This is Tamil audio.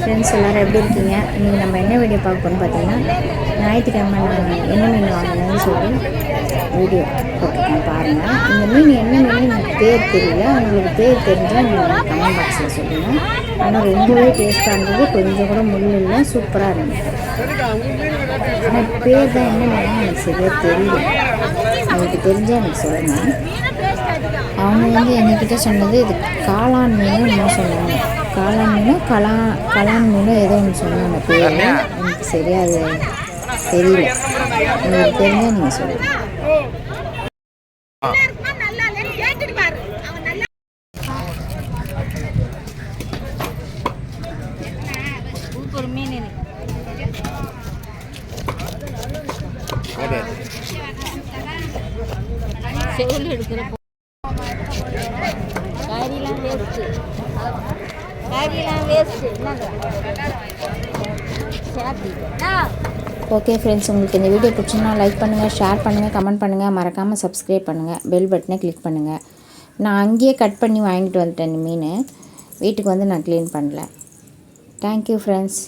ஃப்ரெண்ட்ஸ் எல்லோரும் எப்படி இருக்கீங்க? இன்றைக்கி நம்ம என்ன வீடியோ பார்க்கணும்னு பார்த்தீங்கன்னா, ஞாயிற்றுக்கிழமை நான் என்ன மீன் வாங்கினேன்னு சொல்லி வீடியோ போட்டிருக்கேன் பாருங்கள். இந்த மீன் என்ன மீன் எனக்கு பேர் தெரியல, உங்களுக்கு பேர் தெரிஞ்சால் நீங்கள் கமெண்ட் பாக்ஸில் சொல்லுங்கள். ஆனால் ரொம்பவே டேஸ்ட்டாக இருந்தது, கொஞ்சம் கூட முள் இல்லை, சூப்பராக இருந்தது. ஆனால் பேர் தான் என்ன மீன் எனக்கு சரியாக தெரியல, உங்களுக்கு தெரிஞ்சால் எனக்கு சொல்லுங்கள். அவங்க எங்ககிட்ட சொன்னது இது காளான் மீனும் என்ன சொன்னாங்க, காளான் மீனும் கலான் மீனும் ஏதோ ஒன்று சொன்னாங்க பேர், எனக்கு சரியாக அது தெரியல. உங்களுக்கு தெரிஞ்சால் நீங்கள் சொல்லுங்கள். செவில் எடுக்கிற ஓகே ஃப்ரெண்ட்ஸ், உங்களுக்கு இந்த வீடியோ பிடிச்சுன்னா லைக் பண்ணுங்கள், ஷேர் பண்ணுங்கள், கமெண்ட் பண்ணுங்கள், மறக்காமல் சப்ஸ்கிரைப் பண்ணுங்கள், பெல் பட்டனை கிளிக் பண்ணுங்கள். நான் அங்கேயே கட் பண்ணி வாங்கிட்டு வந்துட்டேன். இந்த மீன் வீட்டுக்கு வந்து நான் க்ளீன் பண்ணல. Thank you friends.